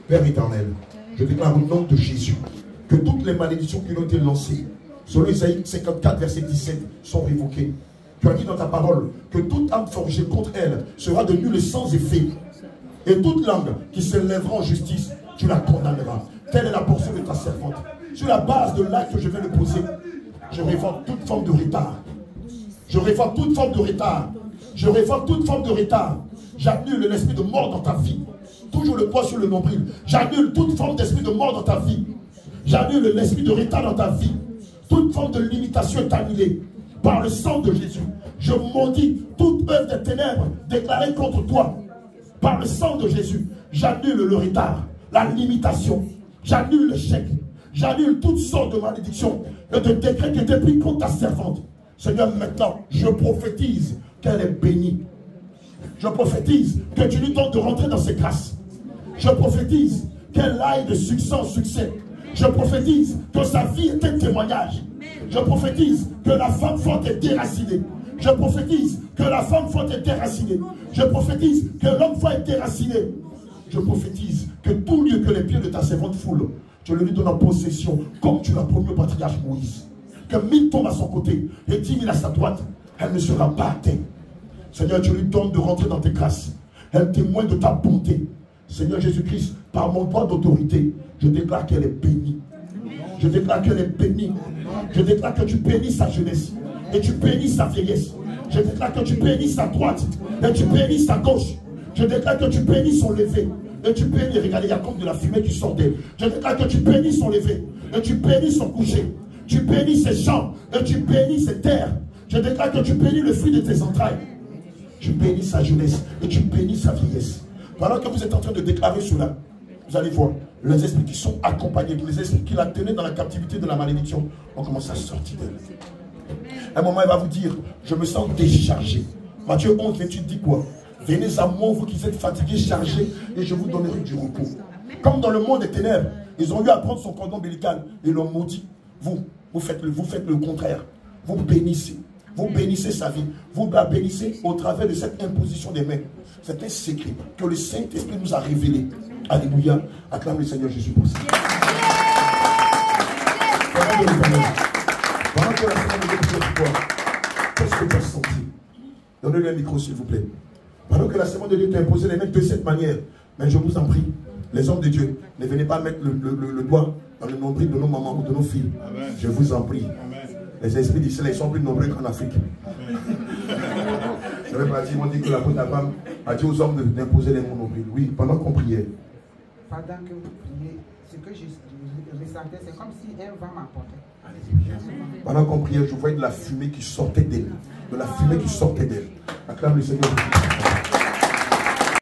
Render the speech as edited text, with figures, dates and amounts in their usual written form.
Père éternel, je déclare au nom de Jésus que toutes les malédictions qui ont été lancées, selon Isaïe 54, verset 17, sont révoquées. Tu as dit dans ta parole que toute âme forgée contre elle sera de nul et sans effet. Et toute langue qui se lèvera en justice, tu la condamneras. Telle est la portion de ta servante. Sur la base de l'acte que je vais le poser, je révoque toute forme de retard. Je révoque toute forme de retard. Je révoque toute forme de retard. J'annule l'esprit de mort dans ta vie. Toujours le poids sur le nombril. J'annule toute forme d'esprit de mort dans ta vie. J'annule l'esprit de retard dans ta vie. Toute forme de limitation est annulée. Par le sang de Jésus, je maudis toute œuvre des ténèbres déclarée contre toi. Par le sang de Jésus, j'annule le retard, la limitation. J'annule l'échec. J'annule toutes sortes de malédictions et de décrets qui étaient pris contre ta servante. Seigneur, maintenant, je prophétise qu'elle est bénie. Je prophétise que tu lui donnes de rentrer dans ses grâces. Je prophétise qu'elle aille de succès en succès. Je prophétise que sa vie est un témoignage. Je prophétise que la femme forte est déracinée. Je prophétise que la femme forte est déracinée. Je prophétise que l'homme fort est déraciné. Je prophétise que tout lieu que les pieds de ta servante foulent, je le lui donne en possession, comme tu l'as promis au patriarche Moïse. Que 1000 tombent à son côté et 10 000 à sa droite, elle ne sera pas atteinte. Seigneur, je lui donne de rentrer dans tes grâces. Elle témoigne de ta bonté. Seigneur Jésus-Christ, par mon droit d'autorité, je déclare qu'elle est bénie. Je déclare qu'elle est bénie. Je déclare que tu bénis sa jeunesse et tu bénis sa vieillesse. Je déclare que tu bénis sa droite et tu bénis sa gauche. Je déclare que tu bénis son lever et tu bénis, regardez, il y a comme de la fumée qui sort d'elle. Je déclare que tu bénis son lever et tu bénis son coucher. Tu bénis ses champs et tu bénis ses terres. Je déclare que tu bénis le fruit de tes entrailles. Tu bénis sa jeunesse et tu bénis sa vieillesse. Pendant que vous êtes en train de déclarer cela, vous allez voir, les esprits qui sont accompagnés, les esprits qui la tenaient dans la captivité de la malédiction, vont commencer à sortir d'elle. À un moment, elle va vous dire, je me sens déchargé. Matthieu 11, l'étude dit quoi? Venez à moi, vous qui êtes fatigués, chargés, et je vous donnerai du repos. Comme dans le monde des ténèbres, ils ont eu à prendre son cordon ombilical et l'ont maudit. Vous faites le contraire. Vous bénissez. Vous bénissez sa vie. Vous la bénissez au travers de cette imposition des mains. C'est un secret que le Saint-Esprit nous a révélé. Alléluia. Acclame le Seigneur Jésus pour ça. Pendant que la Seigneur nous dit pour toi, qu'est-ce que tu as senti? Donnez-lui un micro, s'il vous plaît. Pendant que la Seigneur de Dieu t'a imposé les mains de cette manière, mais je vous en prie, les hommes de Dieu, ne venez pas mettre le doigt dans le nombril de nos mamans ou de nos filles. Amen. Je vous en prie. Amen. Les esprits d'Israël sont plus nombreux qu'en Afrique. Ça veut pas dire, on dit que l'apôtre Abraham a dit aux hommes d'imposer les mains au nombril. Oui, pendant qu'on priait. Pendant que vous priez, ce que je ressentais, c'est comme si un vent m'apportait. Pendant qu'on priait, je voyais de la fumée qui sortait d'elle. De la fumée qui sortait d'elle. Acclame le Seigneur.